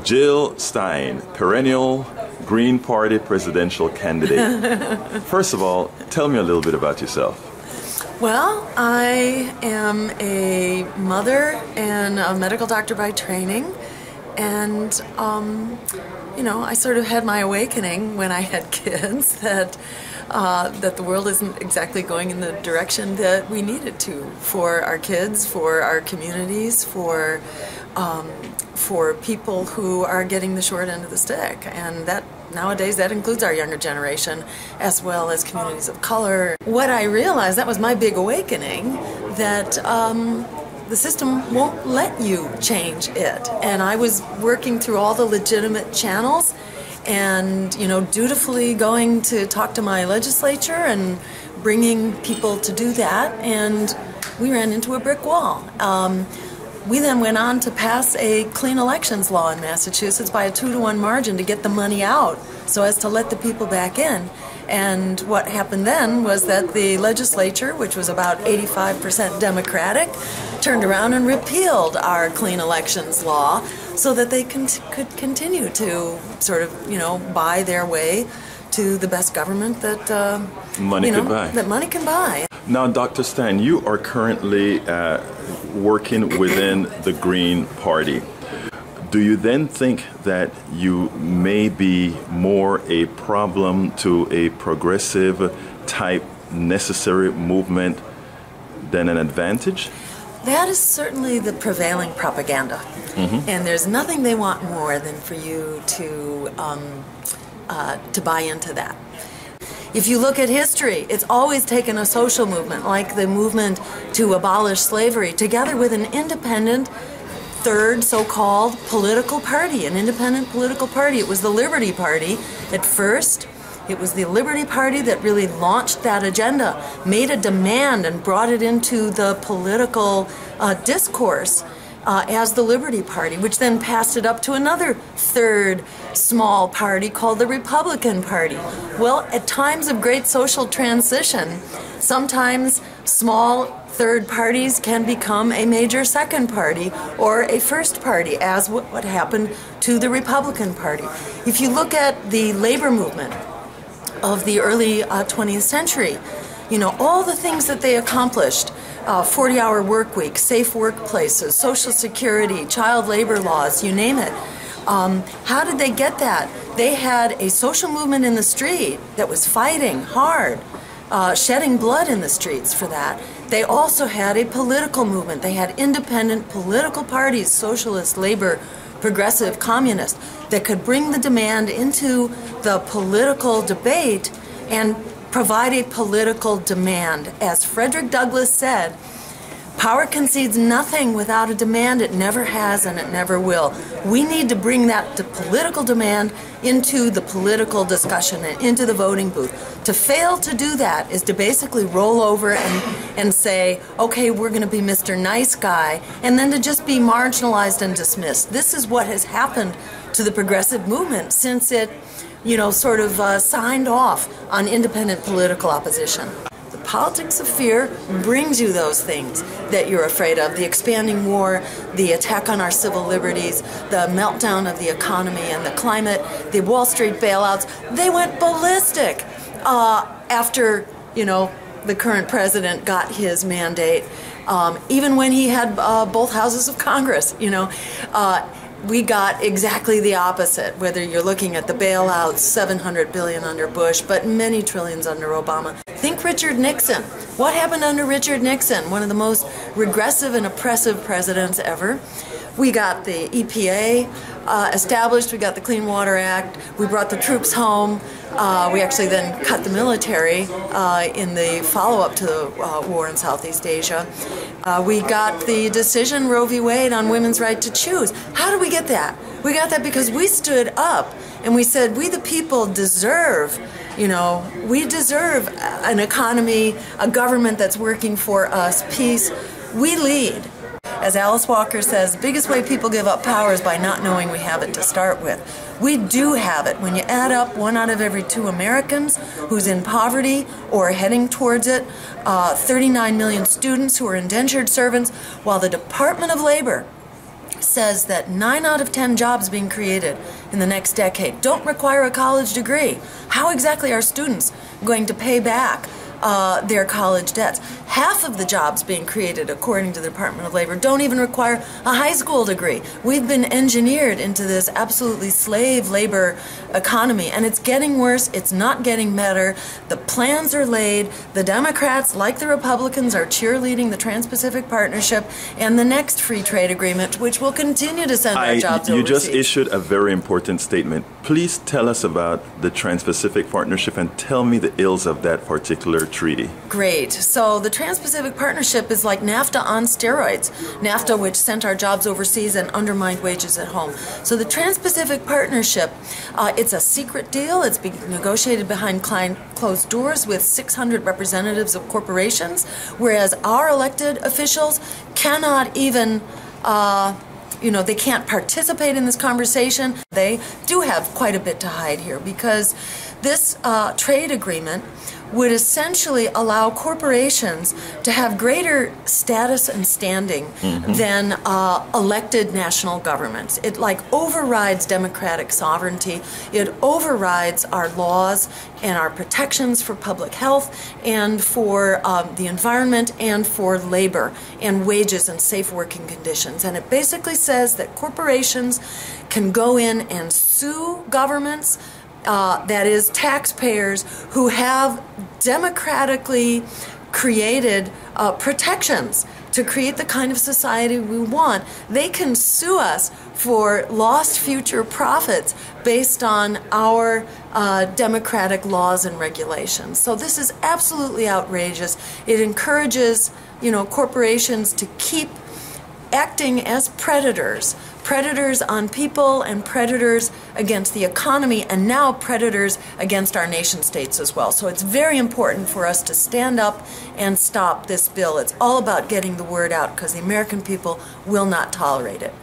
Jill Stein, perennial Green Party presidential candidate. First of all, tell me a little bit about yourself. Well, I am a mother and a medical doctor by training, and I sort of had my awakening when I had kids that the world isn't exactly going in the direction that we need it to for our kids, for our communities, for people who are getting the short end of the stick, and that nowadays that includes our younger generation as well as communities of color. What I realized, that was my big awakening, that the system won't let you change it. And I was working through all the legitimate channels and, dutifully going to talk to my legislature and bringing people to do that, and we ran into a brick wall. We then went on to pass a clean elections law in Massachusetts by a 2-to-1 margin to get the money out so as to let the people back in. And what happened then was that the legislature, which was about 85% Democratic, turned around and repealed our clean elections law so that they could continue to sort of, buy their way to the best government that money can buy. Now, Dr. Stein, you are currently working within the Green Party. Do you then think that you may be more a problem to a progressive type necessary movement than an advantage? That is certainly the prevailing propaganda. Mm-hmm. And there's nothing they want more than for you to buy into that. If you look at history, it's always taken a social movement, like the movement to abolish slavery, together with an independent third so-called political party, an independent political party. It was the Liberty Party at first. It was the Liberty Party that really launched that agenda, made a demand and brought it into the political discourse as the Liberty Party, which then passed it up to another third small party called the Republican Party. Well, at times of great social transition, sometimes small third parties can become a major second party or a first party, as what happened to the Republican Party. If you look at the labor movement of the early 20th century, all the things that they accomplished, 40-hour work week, safe workplaces, Social Security, child labor laws, you name it. How did they get that? They had a social movement in the street that was fighting hard, shedding blood in the streets for that. They also had a political movement. They had independent political parties, socialist, labor, progressive, communist, that could bring the demand into the political debate and provide a political demand. As Frederick Douglass said, power concedes nothing without a demand. It never has and it never will. We need to bring that political demand into the political discussion and into the voting booth. To fail to do that is to basically roll over and say, okay, we're going to be Mr. Nice Guy, and then to just be marginalized and dismissed. This is what has happened to the progressive movement since it signed off on independent political opposition. The politics of fear brings you those things that you're afraid of: the expanding war, the attack on our civil liberties, the meltdown of the economy and the climate, the Wall Street bailouts. They went ballistic after, the current president got his mandate, even when he had both houses of Congress, we got exactly the opposite, whether you're looking at the bailouts, $700 billion under Bush, but many trillions under Obama. Think Richard Nixon. What happened under Richard Nixon? One of the most regressive and oppressive presidents ever. We got the EPA established, we got the Clean Water Act, we brought the troops home, we actually then cut the military in the follow-up to the war in Southeast Asia. We got the decision, Roe v. Wade, on women's right to choose. How did we get that? We got that because we stood up and we said, we the people deserve, we deserve an economy, a government that's working for us, peace. We lead. As Alice Walker says, the biggest way people give up power is by not knowing we have it to start with. We do have it. When you add up 1 out of every 2 Americans who's in poverty or heading towards it, 39 million students who are indentured servants, while the Department of Labor says that 9 out of 10 jobs being created in the next decade don't require a college degree. How exactly are students going to pay back their college debts? Half of the jobs being created, according to the Department of Labor, don't even require a high school degree. We've been engineered into this absolutely slave labor economy, and it's getting worse. It's not getting better. The plans are laid. The Democrats, like the Republicans, are cheerleading the Trans-Pacific Partnership and the next free trade agreement, which will continue to send our jobs overseas. You just issued a very important statement. Please tell us about the Trans-Pacific Partnership and tell me the ills of that particular treaty. Great. So the Trans-Pacific Partnership is like NAFTA on steroids. NAFTA, which sent our jobs overseas and undermined wages at home. So the Trans-Pacific Partnership, it's a secret deal. It's being negotiated behind closed doors with 600 representatives of corporations, whereas our elected officials cannot even they can't participate in this conversation. They do have quite a bit to hide here, because this trade agreement would essentially allow corporations to have greater status and standing than elected national governments. It overrides democratic sovereignty. It overrides our laws and our protections for public health and for the environment and for labor and wages and safe working conditions. And it basically says that corporations can go in and sue governments, that is taxpayers, who have democratically created protections to create the kind of society we want. They can sue us for lost future profits based on our democratic laws and regulations. So this is absolutely outrageous. It encourages, corporations to keep acting as predators on people and predators against the economy, and now predators against our nation states as well. So it's very important for us to stand up and stop this bill. It's all about getting the word out, because the American people will not tolerate it.